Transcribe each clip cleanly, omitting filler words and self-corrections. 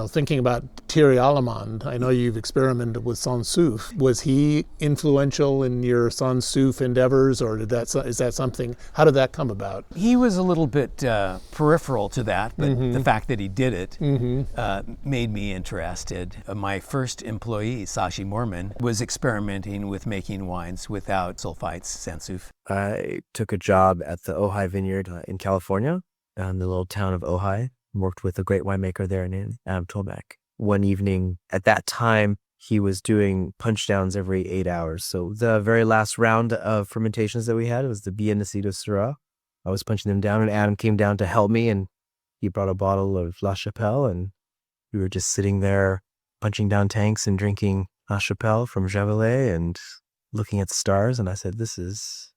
thinking about Thierry Allemande, I know you've experimented with Sans Soufre. Was he influential in your Sans Soufre endeavors, or is that something? How did that come about? He was a little bit peripheral to that, but the fact that he did it made me interested. My first employee, Sashi Moorman, was experimenting with making wines without sulfites, Sans Soufre. I took a job at the Ojai Vineyard in California, in the little town of Ojai. Worked with a great winemaker there named Tolmach. One evening, at that time, he was doing punch downs every 8 hours. So the very last round of fermentations that we had was the Bien-Nacido Syrah. I was punching them down, and Adam came down to help me, and he brought a bottle of La Chapelle, and we were just sitting there punching down tanks and drinking La Chapelle from Javelet and looking at the stars, and I said, this is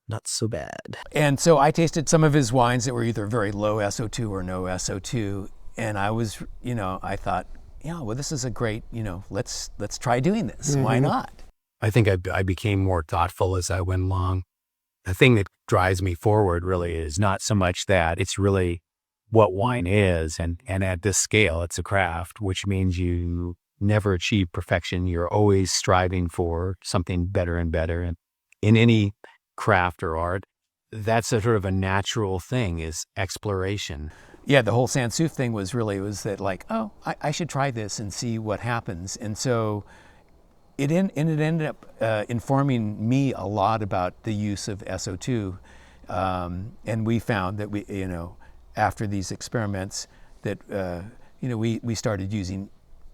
not so bad. And so I tasted some of his wines that were either very low SO2 or no SO2. And I was, I thought, well, this is a great, let's try doing this. Why not? I think I became more thoughtful as I went along. The thing that drives me forward really is not so much that, it's really what wine is. And at this scale, it's a craft, which means you never achieve perfection. You're always striving for something better and better. And in any craft or art, that's a sort of a natural thing, is exploration. Yeah, the whole Sans Soufre thing was that like, oh, I should try this and see what happens. And so it ended up informing me a lot about the use of SO2. And we found that after these experiments that, we started using,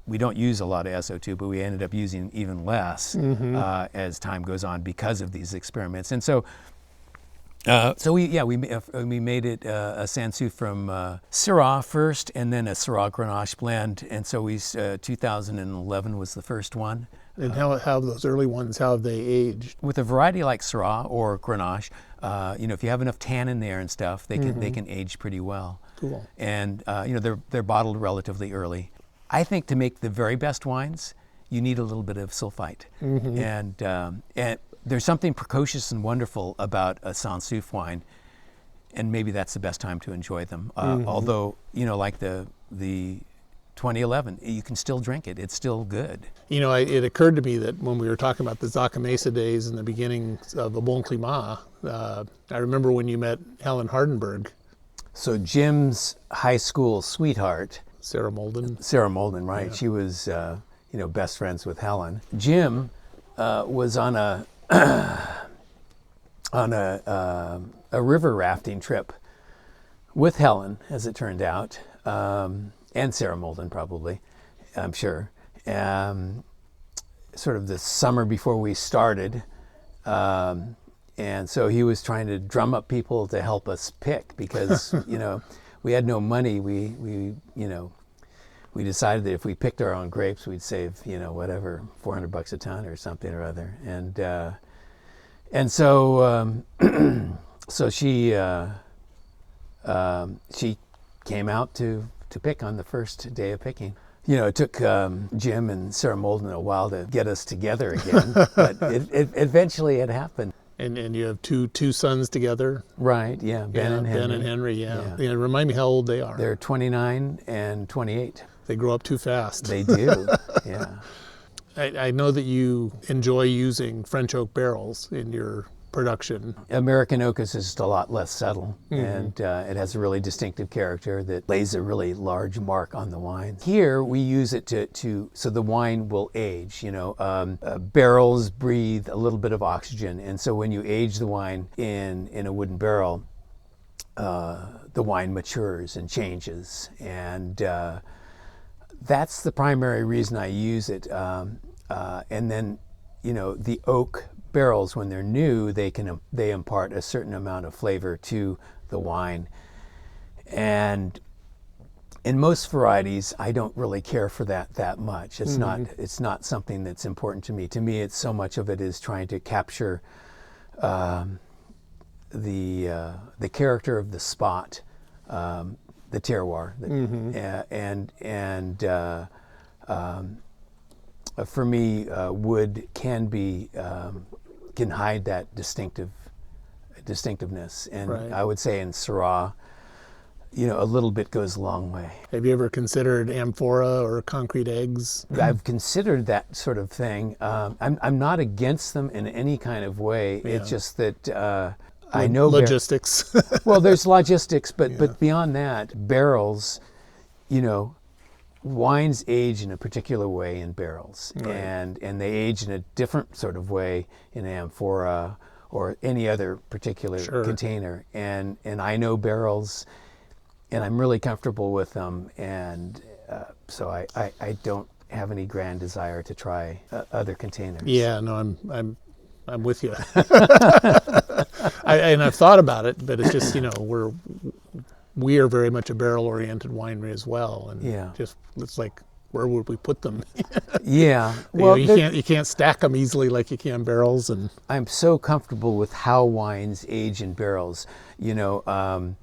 we don't use a lot of SO2, but we ended up using even less as time goes on because of these experiments. And so we made it a Sans Soufre from Syrah first, and then a Syrah Grenache blend. And so 2011 was the first one. And how have those early ones, how have they aged? With a variety like Syrah or Grenache, if you have enough tan in there and stuff, they can age pretty well. Cool. And they're bottled relatively early. I think to make the very best wines, you need a little bit of sulfite. And there's something precocious and wonderful about a Sans Soufre wine, and maybe that's the best time to enjoy them. Although, like the 2011, you can still drink it. It's still good. It occurred to me that when we were talking about the Zacca Mesa days and the beginning of the Bon Climat, I remember when you met Helen Hardenberg. So Jim's high school sweetheart, Sarah Molden, right? Yeah. She was, best friends with Helen. Jim was on a river rafting trip with Helen, as it turned out, and Sarah Molden probably, I'm sure. Sort of the summer before we started, and so he was trying to drum up people to help us pick because we had no money. We decided that if we picked our own grapes, we'd save whatever $400 a ton or something or other. And so she came out to pick on the first day of picking. It took Jim and Sarah Molden a while to get us together again, but it eventually it happened. And you have two sons together? Right, yeah, Ben and Henry, yeah. Remind me how old they are. They're 29 and 28. They grow up too fast. They do, yeah. I know that you enjoy using French oak barrels in your production. American oak is just a lot less subtle, and it has a really distinctive character that lays a really large mark on the wine. Here we use it so the wine will age. Barrels breathe a little bit of oxygen, and so when you age the wine in a wooden barrel, the wine matures and changes, and that's the primary reason I use it. And then, the oak barrels, when they're new, they impart a certain amount of flavor to the wine. And in most varieties, I don't really care for that much. It's not something that's important to me. To me, it's so much of it is trying to capture the character of the spot, the terroir, for me, wood can hide that distinctiveness, and right. I would say in Syrah, a little bit goes a long way. Have you ever considered amphora or concrete eggs? I've considered that sort of thing. I'm not against them in any kind of way. Yeah. It's just that I know logistics. well, there's logistics, but beyond that, barrels, wines age in a particular way in barrels, Right. and they age in a different sort of way in amphora or any other particular Sure. container. And I know barrels, and I'm really comfortable with them, and so I don't have any grand desire to try other containers. Yeah, no, I'm with you. And I've thought about it, but it's just we are very much a barrel-oriented winery as well, and Yeah. just it's like, where would we put them? Yeah. Well, Well, you can't stack them easily like you can barrels, and I'm so comfortable with how wines age in barrels, and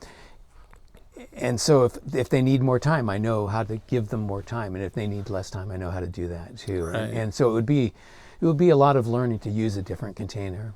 so if they need more time, I know how to give them more time, and if they need less time, I know how to do that too. Right. And so it would be a lot of learning to use a different container.